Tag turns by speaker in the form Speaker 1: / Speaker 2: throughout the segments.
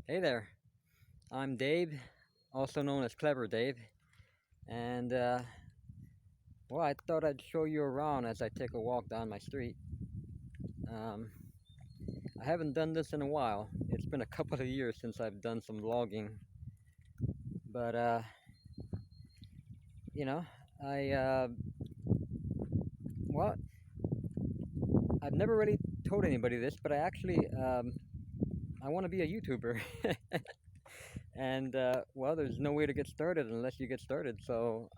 Speaker 1: Hey there, I'm Dave, also known as Clever Dave, and well, I thought I'd show you around as I take a walk down my street. Um, I haven't done this in a while. It's been a couple of years since I've done some vlogging, but you know, I well, I've never really told anybody this, but I want to be a YouTuber, and well, there's no way to get started unless you get started. So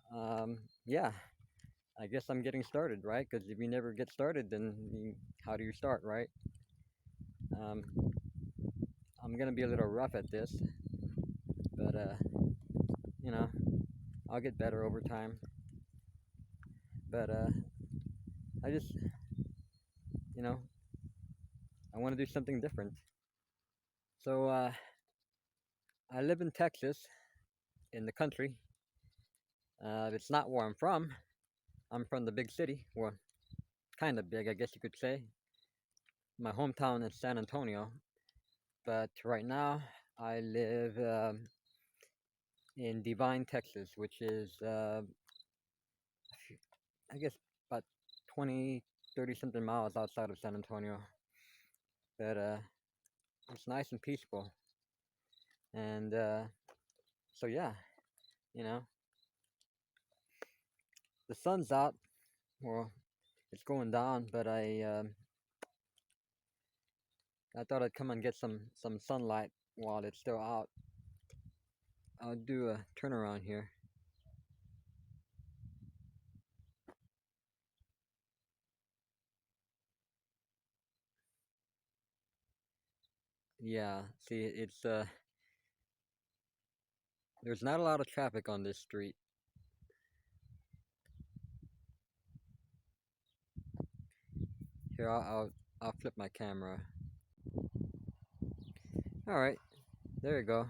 Speaker 1: yeah, I guess I'm getting started, right? Because if you never get started, then how do you start, right? Um, I'm gonna be a little rough at this, but you know, I'll get better over time. But I just, you know, I want to do something different. So I live in Texas, in the country. It's not where I'm from. I'm from the big city, well, kind of big, I guess you could say. My hometown is San Antonio, but right now I live in Devine, Texas, which is I guess about 20, 30 something miles outside of San Antonio. But it's nice and peaceful. And so, yeah, you know, the sun's out. Well, it's going down, but I thought I'd come and get some sunlight while it's still out. I'll do a turnaround here. Yeah, see, it's there's not a lot of traffic on this street. Here, I'll flip my camera. All right, there you go.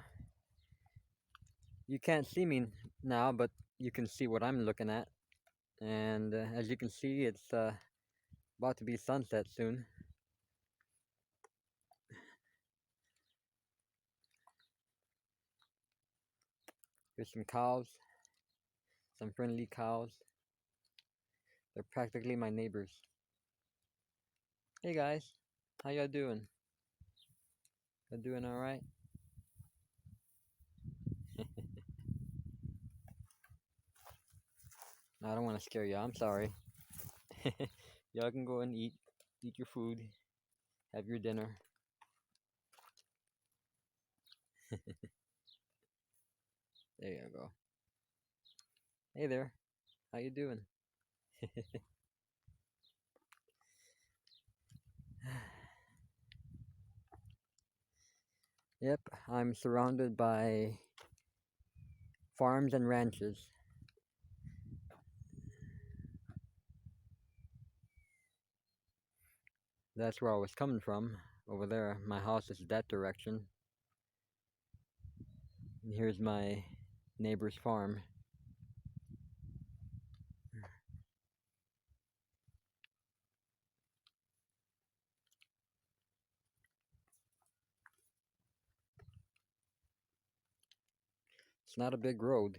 Speaker 1: You can't see me now, but you can see what I'm looking at. And as you can see, it's about to be sunset soon. There's some cows, some friendly cows. They're practically my neighbors. Hey guys, how y'all doing? Y'all doing all right? No, I don't want to scare you. I'm sorry. Y'all can go and eat your food, have your dinner. There you go. Hey there, how you doing? Yep, I'm surrounded by farms and ranches. That's where I was coming from. Over there, my house is that direction. And here's my neighbor's farm. It's not a big road.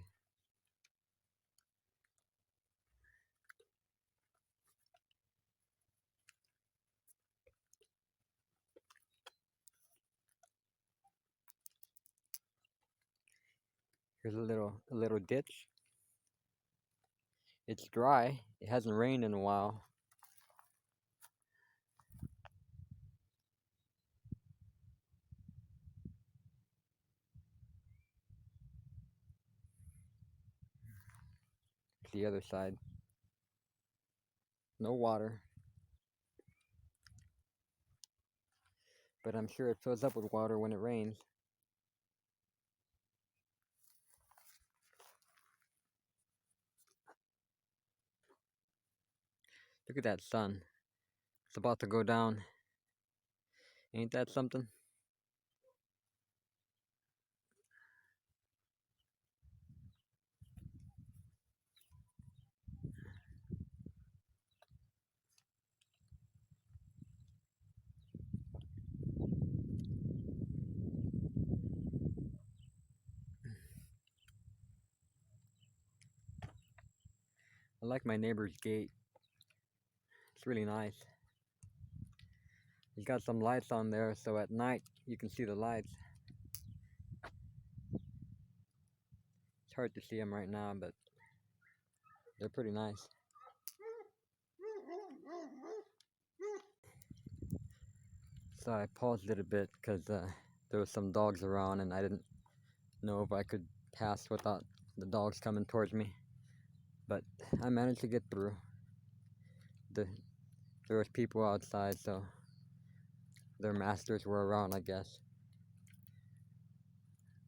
Speaker 1: Here's a little ditch. It's dry. It hasn't rained in a while. The other side. No water. But I'm sure it fills up with water when it rains. Look at that sun. It's about to go down. Ain't that something? like my neighbor's gate. It's really nice. He's got some lights on there, so at night you can see the lights. It's hard to see them right now, but they're pretty nice. So I paused it a bit because there was some dogs around and I didn't know if I could pass without the dogs coming towards me. But I managed to get through. There was people outside, so their masters were around, I guess.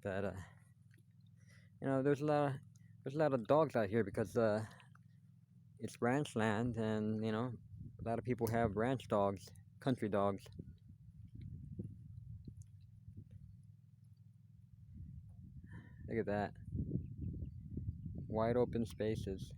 Speaker 1: But you know, there's a lot of dogs out here because it's ranch land, and you know, a lot of people have ranch dogs, country dogs. Look at that. Wide open spaces.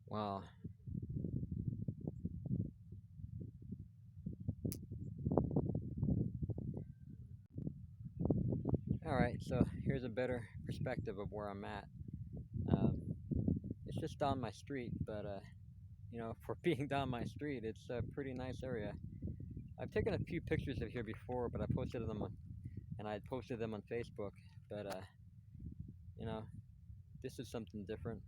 Speaker 1: Wow. Alright, so here's a better perspective of where I'm at. Um, it's just down my street, but you know, for being down my street, it's a pretty nice area. I've taken a few pictures of here before, but I posted them on, and I had posted them on Facebook. But you know, this is something different.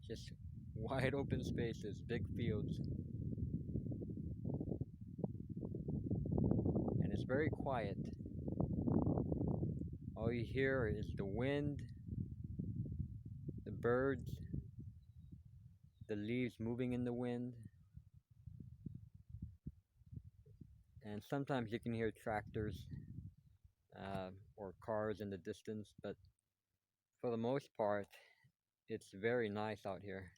Speaker 1: Just wide open spaces, big fields, and it's very quiet. All you hear is the wind, the birds, the leaves moving in the wind, and sometimes you can hear tractors or cars in the distance, but for the most part, it's very nice out here.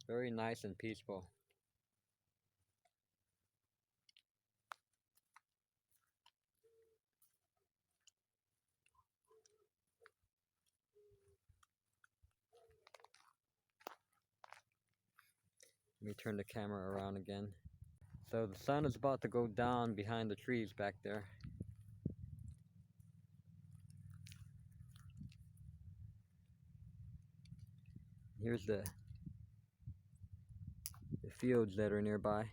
Speaker 1: Very nice and peaceful. Let me turn the camera around again. So the sun is about to go down behind the trees back there. Here's the fields that are nearby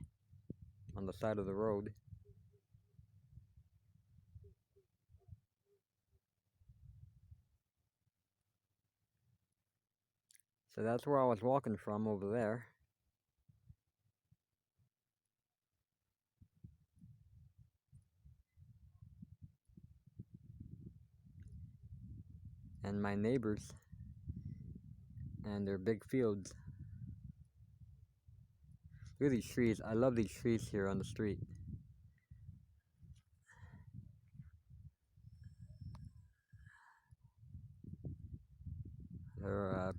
Speaker 1: on the side of the road. So that's where I was walking from, over there. And my neighbors and their big fields. Look at these trees. I love these trees here on the street. They're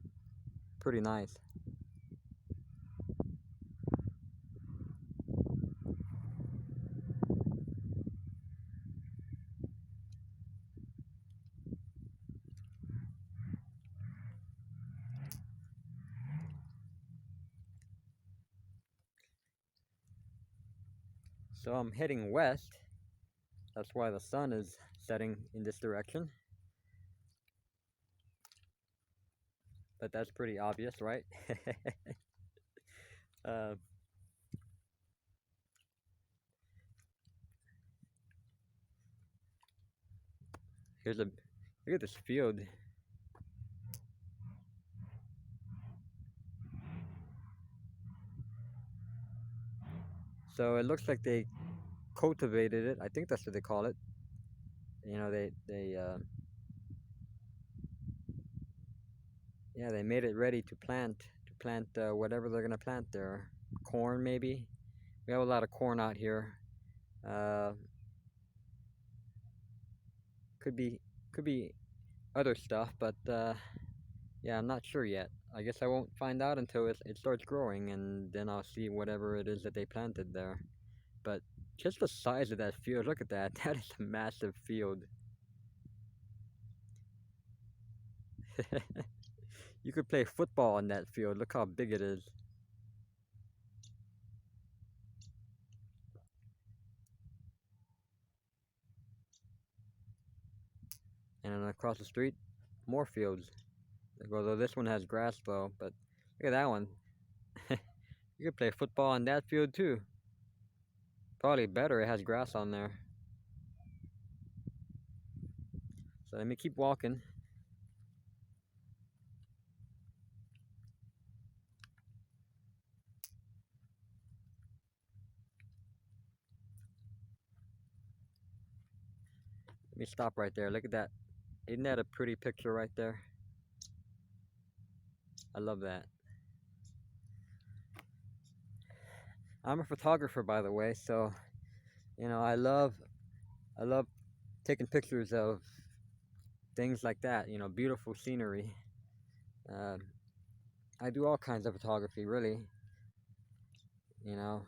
Speaker 1: pretty nice. So I'm heading west. That's why the sun is setting in this direction. But that's pretty obvious, right? uh, Here's a look at this field. So it looks like they cultivated it. I think that's what they call it. You know, they made it ready to plant plant whatever they're gonna plant there. Corn maybe. We have a lot of corn out here. Uh, could be could be other stuff, but yeah, I'm not sure yet. I guess I won't find out until it starts growing, and then I'll see whatever it is that they planted there. But just the size of that field, look at that. That is a massive field. You could play football on that field. Look how big it is. And then across the street, more fields. Although this one has grass though, but look at that one. You could play football on that field too. Probably better, it has grass on there. So let me keep walking. Let me stop right there. Look at that. Isn't that a pretty picture right there? I love that. I'm a photographer, by the way, so I love taking pictures of things like that, beautiful scenery. Uh, I do all kinds of photography, really. You know,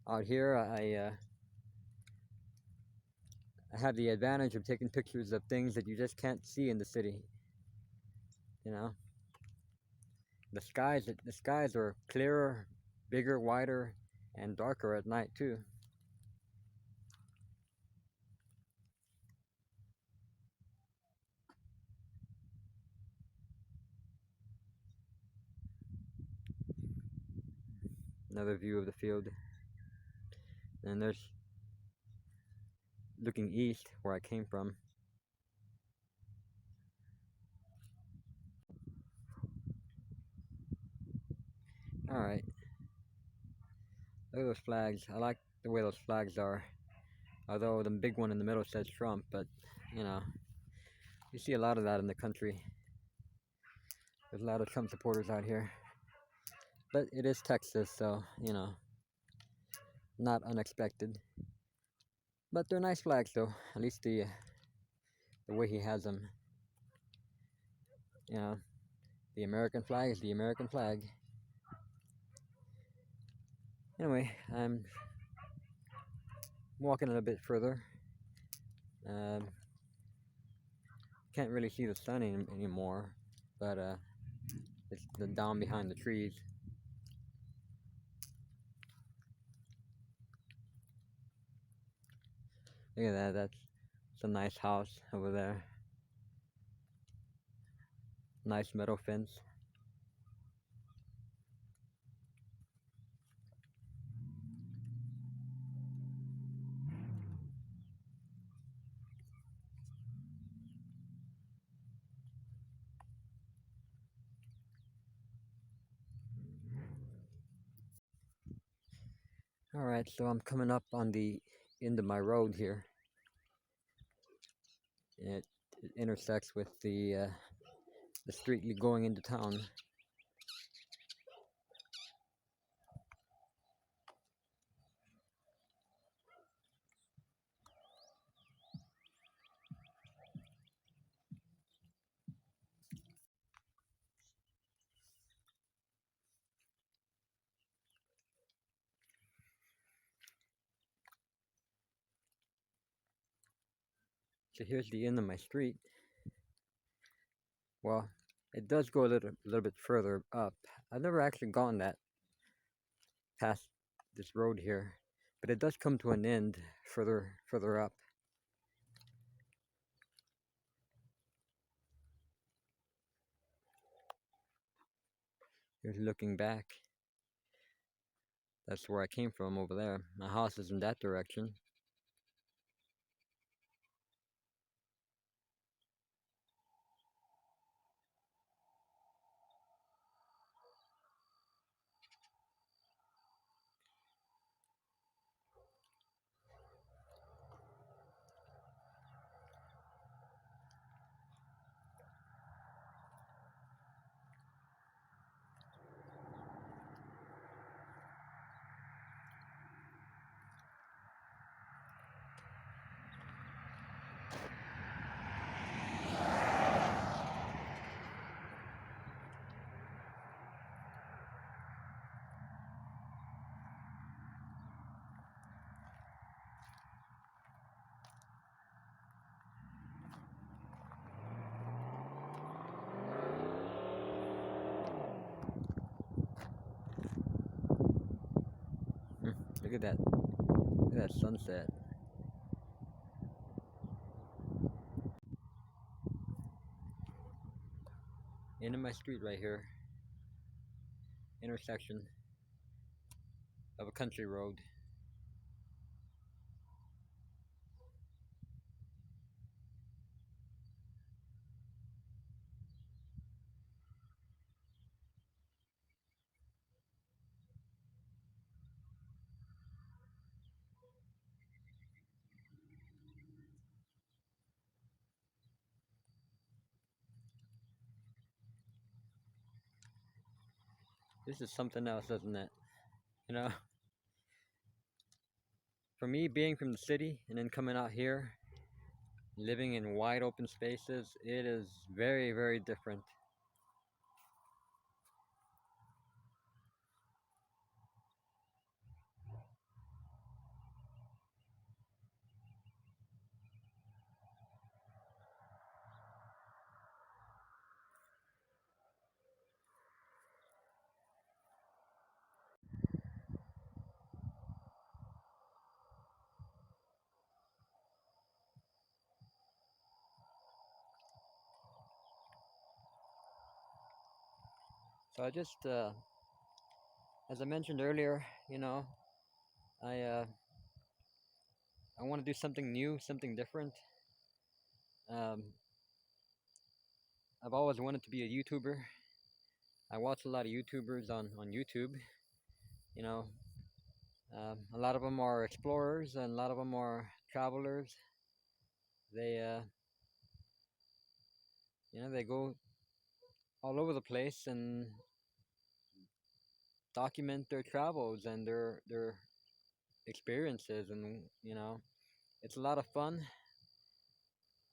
Speaker 1: out here, I have the advantage of taking pictures of things that you just can't see in the city. You know, the skies are clearer, bigger, wider, and darker at night too. Another view of the field. And there's looking east where I came from. All right, look at those flags. I like the way those flags are. Although the big one in the middle says Trump, but you know, you see a lot of that in the country. There's a lot of Trump supporters out here. But it is Texas, so, not unexpected. But they're nice flags though. At least the way he has them. You know, the American flag is the American flag. Anyway, I'm walking a bit further. Um, can't really see the sun anymore, but it's down behind the trees. Look at that. It's a nice house over there. Nice metal fence. All right, so I'm coming up on the end of my road here. It intersects with the street going into town. So here's the end of my street. Well, it does go a little bit further up. I've never actually gone that past this road here, but it does come to an end further up. Here's looking back. That's where I came from over there. My house is in that direction. Look at that. Look at that sunset. Into my street right here. Intersection of a country road. This is something else, isn't it? You know, for me being from the city and then coming out here, living in wide open spaces, it is very, very different. So I just, as I mentioned earlier, you know, I uh, I want to do something new, something different. Um, I've always wanted to be a YouTuber. I watch a lot of YouTubers on YouTube. You know, a lot of them are explorers and a lot of them are travelers. They, they go all over the place and document their travels and their experiences, and it's a lot of fun.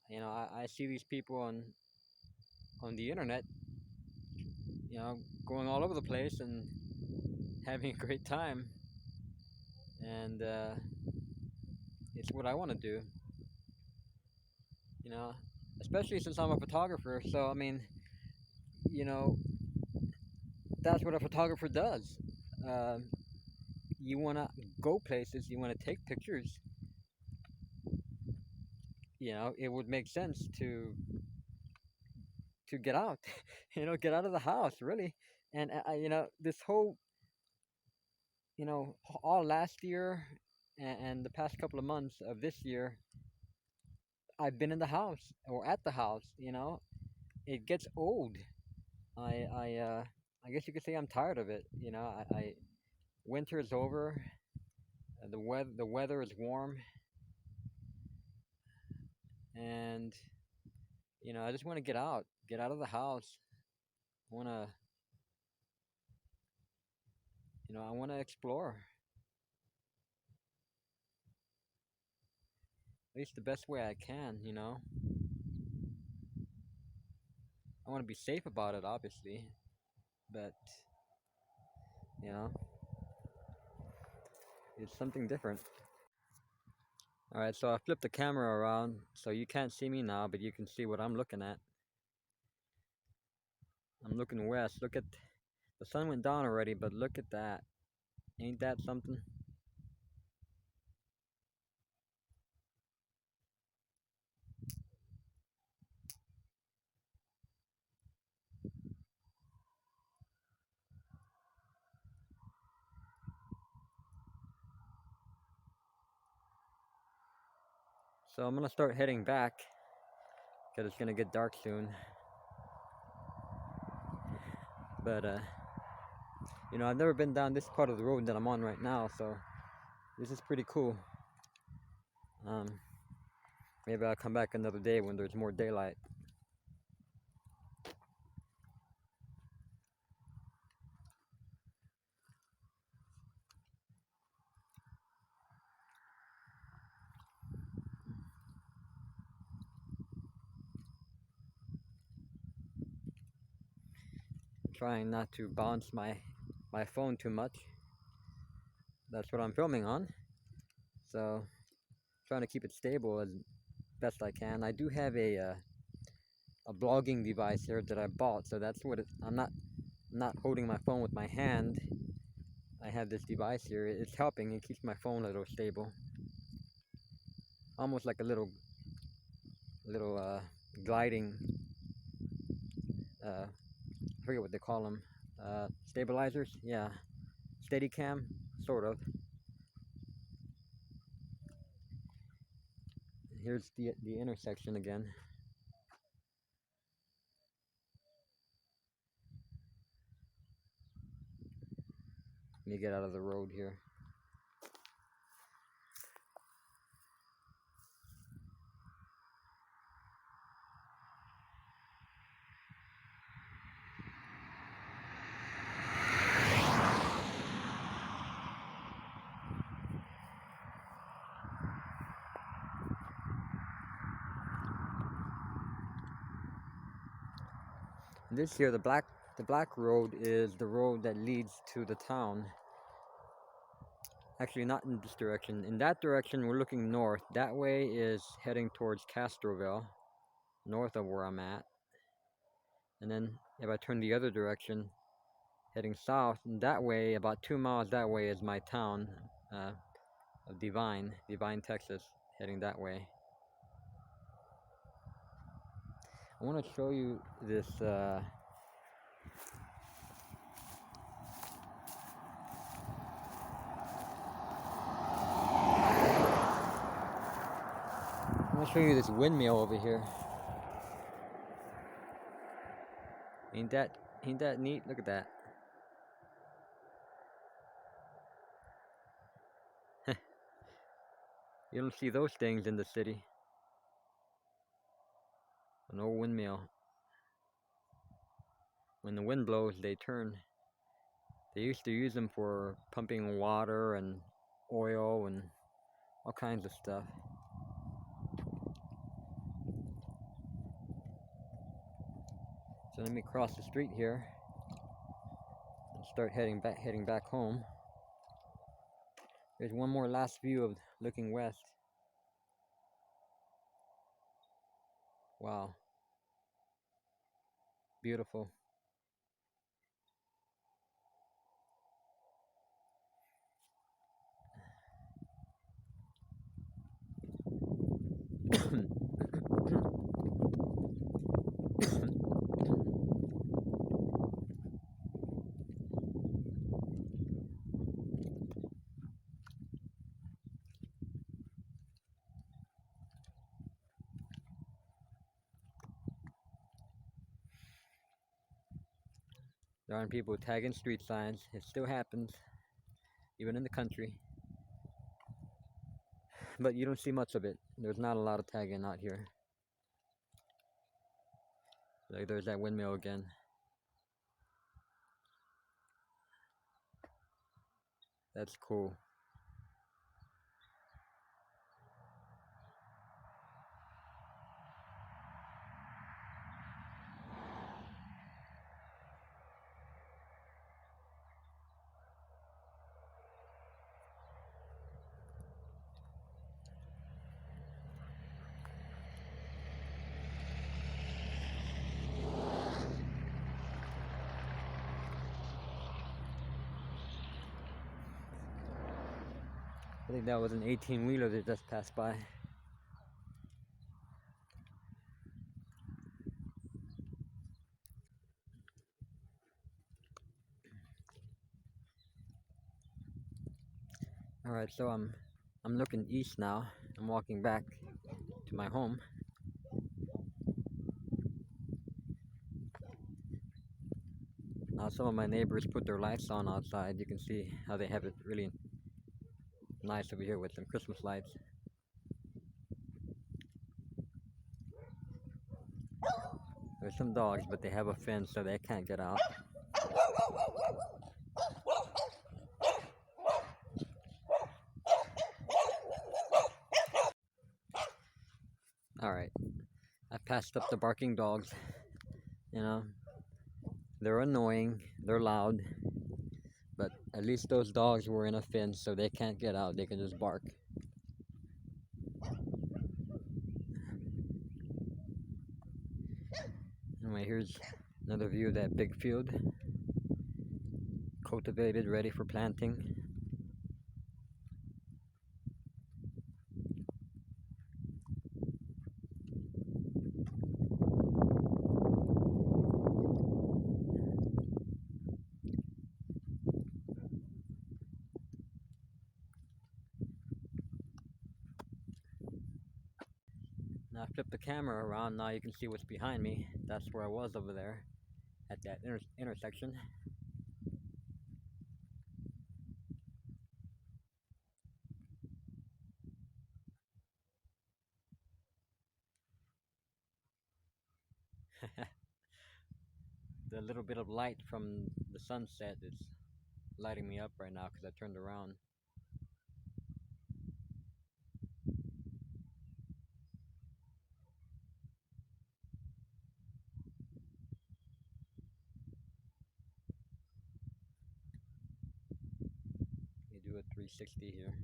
Speaker 1: I see these people on the internet, going all over the place and having a great time, and it's what I want to do. You know, especially since I'm a photographer. So I mean, you know, that's what a photographer does. Um you want to go places, you want to take pictures. It would make sense to get out, get out of the house, really. And this whole, all last year and the past couple of months of this year, I've been in the house or at the house. It gets old. I guess you could say I'm tired of it. Winter is over. The weather is warm, and I just want to get out of the house. I want to, I want to explore, at least the best way I can. I want to be safe about it, obviously, but you know, it's something different. All right, so I flipped the camera around, so you can't see me now, but you can see what I'm looking at. I'm looking west. Look at the sun went down already, but look at that. Ain't that something? So I'm gonna start heading back because it's gonna get dark soon. But I've never been down this part of the road that I'm on right now, so this is pretty cool. Um, Maybe I'll come back another day when there's more daylight. Trying not to bounce my phone too much. That's what I'm filming on. So trying to keep it stable as best I can. I do have a blogging device here that I bought, so that's what I'm not holding my phone with my hand. I have this device here. It's helping. It keeps my phone a little stable. Almost like a little gliding, I forget what they call them. Stabilizers? Yeah. Steadicam? Sort of. Here's the intersection again. Let me get out of the road here. This here, the black road is the road that leads to the town. Actually, not in this direction. In that direction, we're looking north. That way is heading towards Castroville, north of where I'm at. And then if I turn the other direction, heading south, and that way, about 2 miles that way is my town of Devine, Texas, heading that way. I want to show you this I want to show you this windmill over here. Ain't that neat? Look at that. You don't see those things in the city. An old windmill. When the wind blows, they turn. They used to use them for pumping water and oil and all kinds of stuff. So let me cross the street here and start heading back home. There's one more last view of looking west. Wow. Beautiful. There aren't people tagging street signs. It still happens, even in the country. But you don't see much of it. There's not a lot of tagging out here. Like there's that windmill again. That's cool. I think that was an 18-wheeler that just passed by. Alright, so I'm looking east now. I'm walking back to my home. Now some of my neighbors put their lights on outside. You can see how they have it really nice over here with some Christmas lights. There's some dogs, but they have a fence so they can't get out. Alright, I passed up the barking dogs. You know, they're annoying, they're loud, but at least those dogs were in a fence so they can't get out, they can just bark. Anyway, here's another view of that big field. cultivated, ready for planting. Now I flip the camera around, now you can see what's behind me. That's where I was over there at that intersection. The little bit of light from the sunset is lighting me up right now because I turned around. You do a 360 here.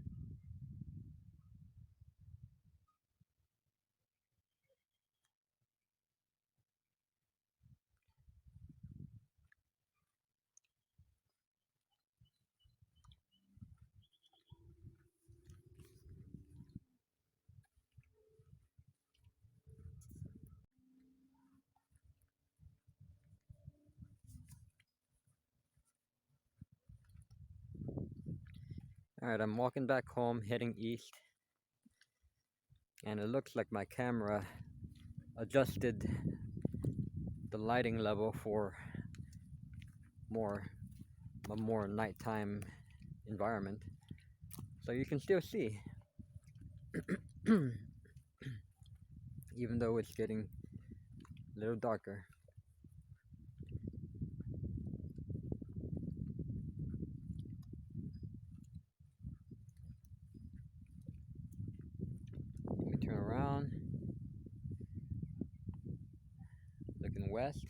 Speaker 1: Alright, I'm walking back home, heading east, and it looks like my camera adjusted the lighting level for a more nighttime environment. So you can still see, even though it's getting a little darker. Let me turn around, looking west.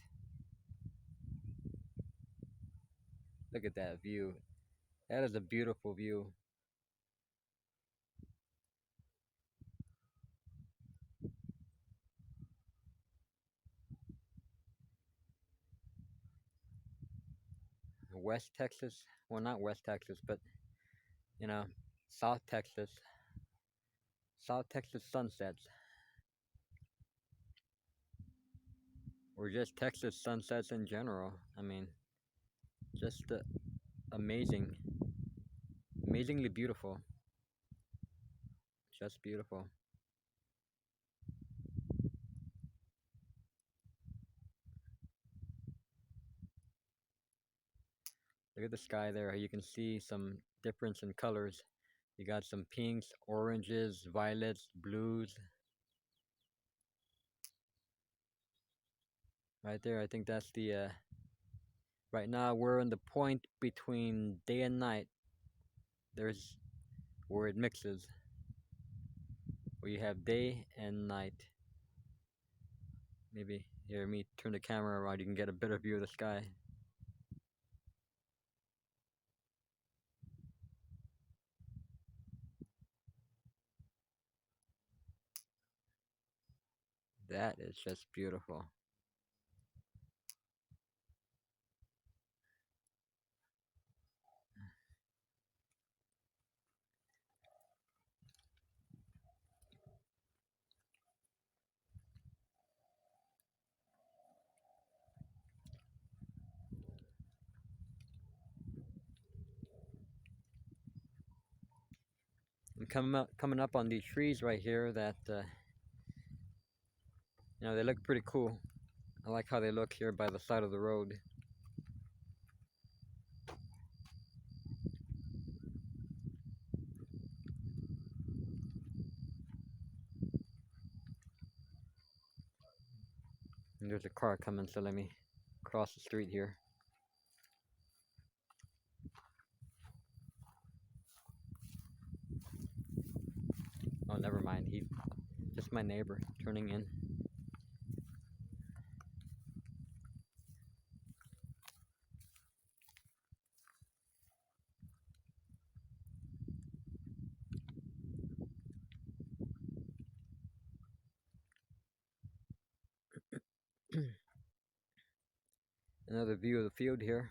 Speaker 1: Look at that view. That is a beautiful view. West Texas, well, not West Texas, but you know, South Texas. South Texas sunsets, or just Texas sunsets in general. I mean, just amazing, amazingly beautiful. Just beautiful. Look at the sky there. You can see some difference in colors. You got some pinks, oranges, violets, blues. Right there, I think that's the, right now we're in the point between day and night. There's where it mixes, where you have day and night. Maybe, here, me turn the camera around, you can get a better view of the sky. That is just beautiful. I'm coming up on these trees right here that, you know, they look pretty cool. I like how they look here by the side of the road. And there's a car coming, so let me cross the street here. Oh, never mind. He's just my neighbor turning in. Another view of the field here.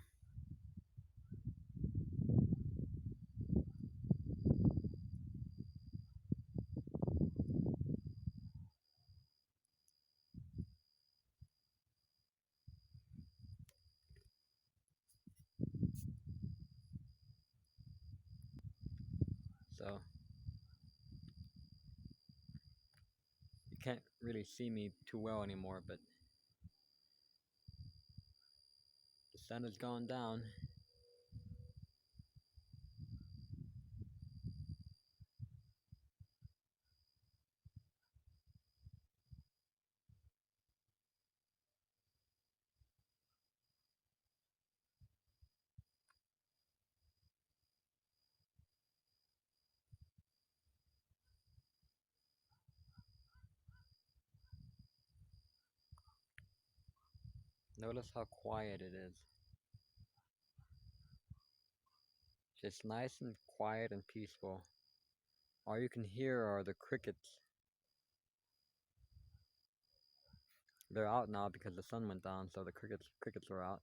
Speaker 1: so you can't really see me too well anymore, but the sun has gone down. Notice how quiet it is. Just nice and quiet and peaceful. All you can hear are the crickets. They're out now because the sun went down, so the crickets are out.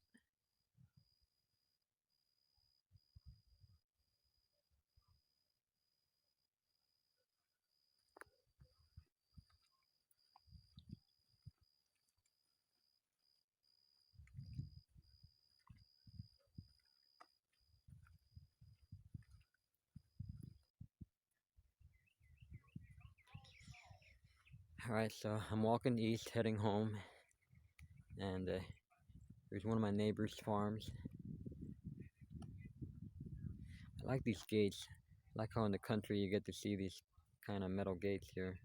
Speaker 1: Alright, so I'm walking east, heading home, and here's one of my neighbor's farms. I like these gates. I like how in the country you get to see these kind of metal gates here.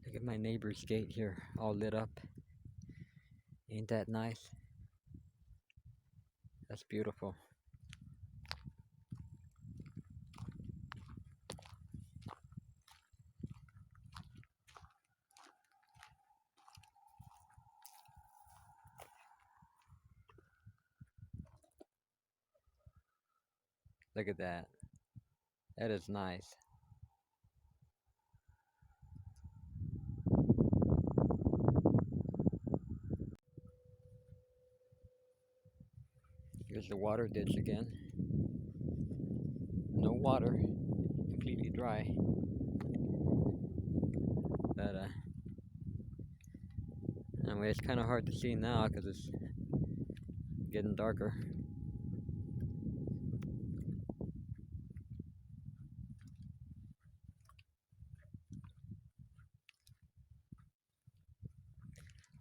Speaker 1: Look at my neighbor's gate here, all lit up. Ain't that nice? That's beautiful. Look at that. That is nice. Here's the water ditch again. No water, completely dry. But anyway, it's kind of hard to see now because it's getting darker.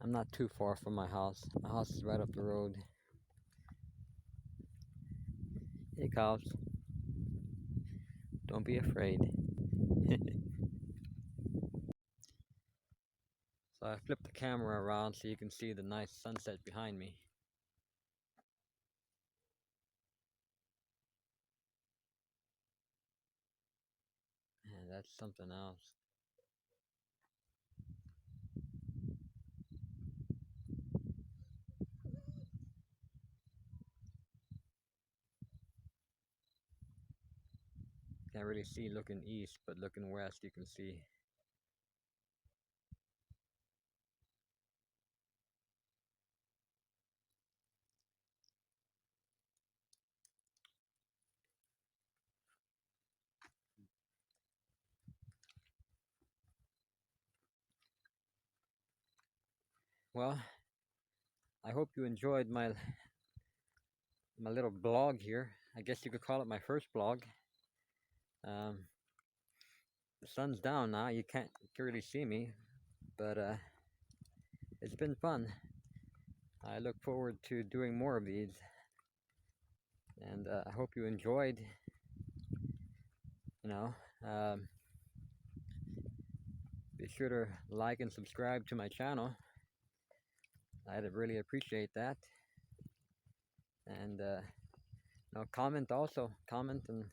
Speaker 1: I'm not too far from my house. My house is right up the road. Hey cows, don't be afraid. So I flipped the camera around so you can see the nice sunset behind me. And that's something else. Can't really see looking east, but looking west you can see. Well, I hope you enjoyed my little blog here. I guess you could call it my first blog. The sun's down now, you can't really see me, but it's been fun. I look forward to doing more of these, and I hope you enjoyed. You know, be sure to like and subscribe to my channel. I'd really appreciate that. And comment also. Comment and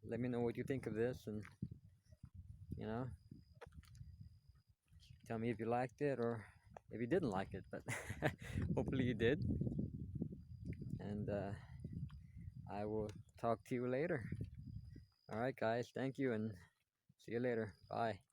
Speaker 1: let me know what you think of this, and tell me if you liked it or if you didn't like it. But hopefully you did. And I will talk to you later. All right, guys. Thank you, and see you later. Bye.